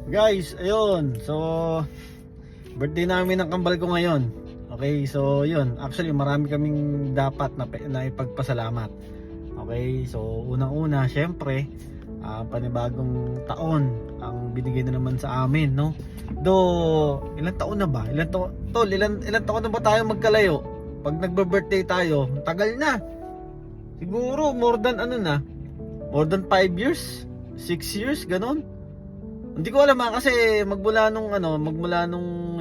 Guys, ayun. So, birthday namin ng kambal ko ngayon. Okay, so yun. Actually, marami kaming dapat na ipagpasalamat. Okay, so unang-una, syempre, panibagong taon ang binigay na naman sa amin, no? Ilang taon na ba? Ilang taon na ba tayo magkalayo? Pag nagbe-birthday tayo, tagal na. Siguro more than more than 5 years, 6 years, ganun. Hindi ko alam kasi magmula nung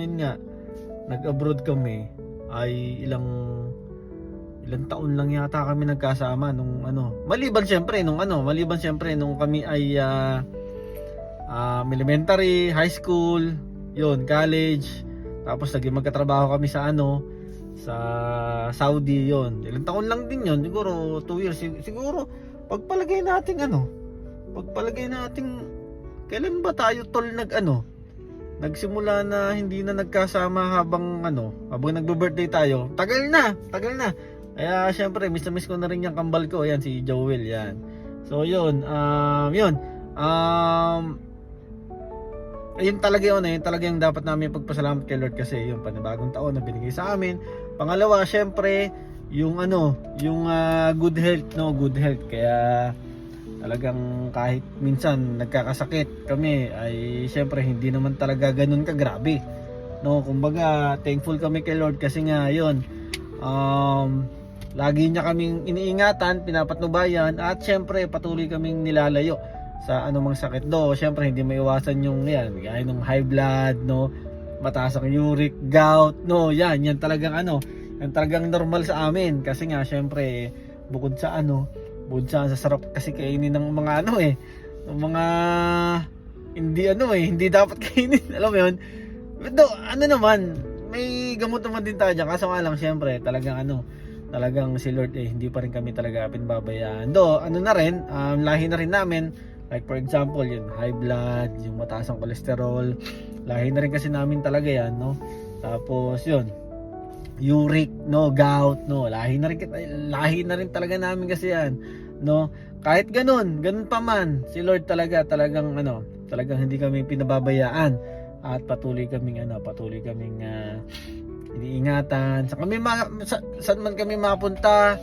yun nga, nag-abroad kami ay ilang taon lang yata kami nagkasama nung maliban syempre nung kami ay elementary, high school, yun, college, tapos naging magkatrabaho kami sa sa Saudi, yun. Ilang taon lang din yun, siguro 2 years. Siguro pagpalagay natin kailan ba tayo nagsimula na hindi na nagkasama habang nagbe-birthday tayo? Tagal na. Kaya syempre miss na miss ko na rin yung kambal ko, ayan si Joel, yan. So yun, ayun talaga yung dapat namin pagpasalamat kay Lord kasi yung panibagong taon na binigay sa amin. Pangalawa, syempre yung good health, kaya talagang kahit minsan nagkakasakit kami ay syempre hindi naman talaga ganun kagrabe, no? Kumbaga thankful kami kay Lord kasi nga yun, lagi niya kaming iniingatan, pinapatnubayan, at syempre patuloy kaming nilalayo sa anumang sakit. Syempre hindi maiwasan yung yan, gaya ng high blood, no, mataas ang uric, gout, no, yan talagang yan talagang normal sa amin kasi nga syempre bukod sa sa sarap kasi kainin ng mga ng mga hindi dapat kainin, alam mo yun. Pero naman, may gamot naman din tayo dyan, kaso nga lang syempre talagang si Lord hindi pa rin kami talaga pinababayaan. Na rin, lahi na rin namin, like for example yung high blood, yung mataas ang cholesterol, lahi na rin kasi namin talaga yan, no. Tapos yun, uric, no, gout, no, lahi na rin talaga namin kasi yan, no. Kahit ganun pa man, si Lord talagang hindi kami pinababayaan at patuloy kaming iniingatan. Saan man kami mapunta,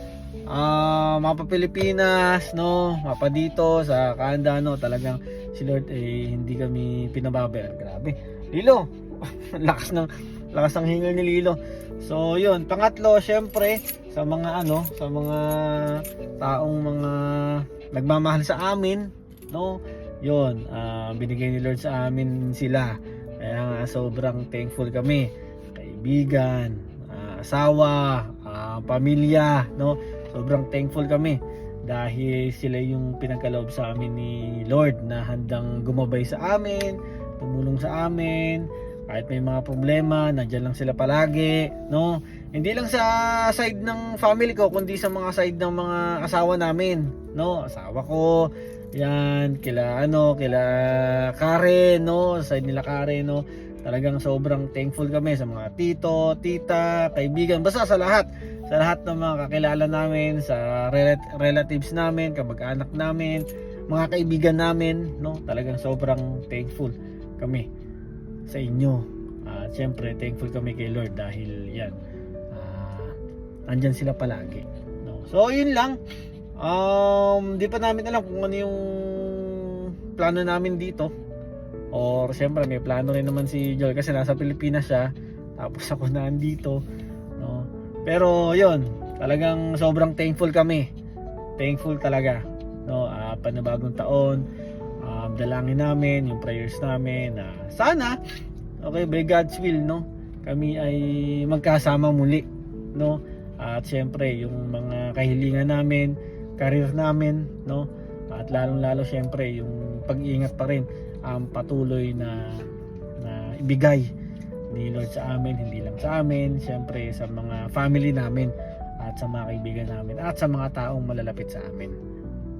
mapa Pilipinas, no, mapa dito sa Canada, no, talagang si Lord hindi kami pinababayaan. Grabe, Lilo. lakas ng hingal ni Lilo. So yun, pangatlo, syempre sa mga taong mga nagmamahal sa amin, no, yun, binigay ni Lord sa amin sila, kaya nga sobrang thankful kami. Kaibigan, asawa, pamilya, no, sobrang thankful kami dahil sila yung pinagkaloob sa amin ni Lord na handang gumabay sa amin, tumulong sa amin. Kahit may mga problema, nandiyan lang sila palagi, no? Hindi lang sa side ng family ko, kundi sa mga side ng mga asawa namin, no? Asawa ko, yan, kila Karen, no? Side nila Karen, no? Talagang sobrang thankful kami sa mga tito, tita, kaibigan, basta sa lahat ng mga kakilala namin, sa relatives namin, kamag-anak namin, mga kaibigan namin, no? Talagang sobrang thankful kami sa inyo. Siyempre thankful kami kay Lord dahil yan, andyan sila palagi, no? So yun lang, di pa namin alam kung ano yung plano namin dito, or siyempre may plano rin naman si Joel kasi nasa Pilipinas siya, tapos ako na andito, no? Pero yun, talagang sobrang thankful talaga, no? Panibagong taon, dalangin namin, yung prayers namin na sana, okay, by God's will, no, kami ay magkasama muli, no. At syempre yung mga kahilingan namin, career namin, no, at lalong-lalo syempre yung pag-iingat pa rin patuloy na ibigay ni Lord sa amin, hindi lang sa amin, syempre sa mga family namin at sa mga kaibigan namin at sa mga taong malalapit sa amin,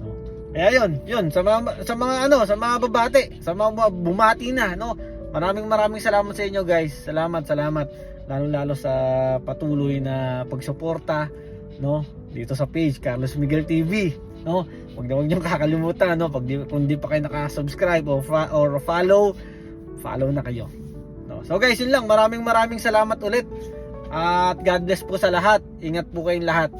no. Kaya yun sa mga babati, sa mga bumati na, no. Maraming salamat sa inyo, guys. Salamat. Lalo sa patuloy na pagsuporta, no, dito sa page Carlos Miguel TV, no? Wag niyo kakalimutan, no? Kung di pa kayo naka-subscribe or follow na kayo, no? So guys, yun lang. Maraming salamat ulit. At God bless po sa lahat. Ingat po kayong lahat.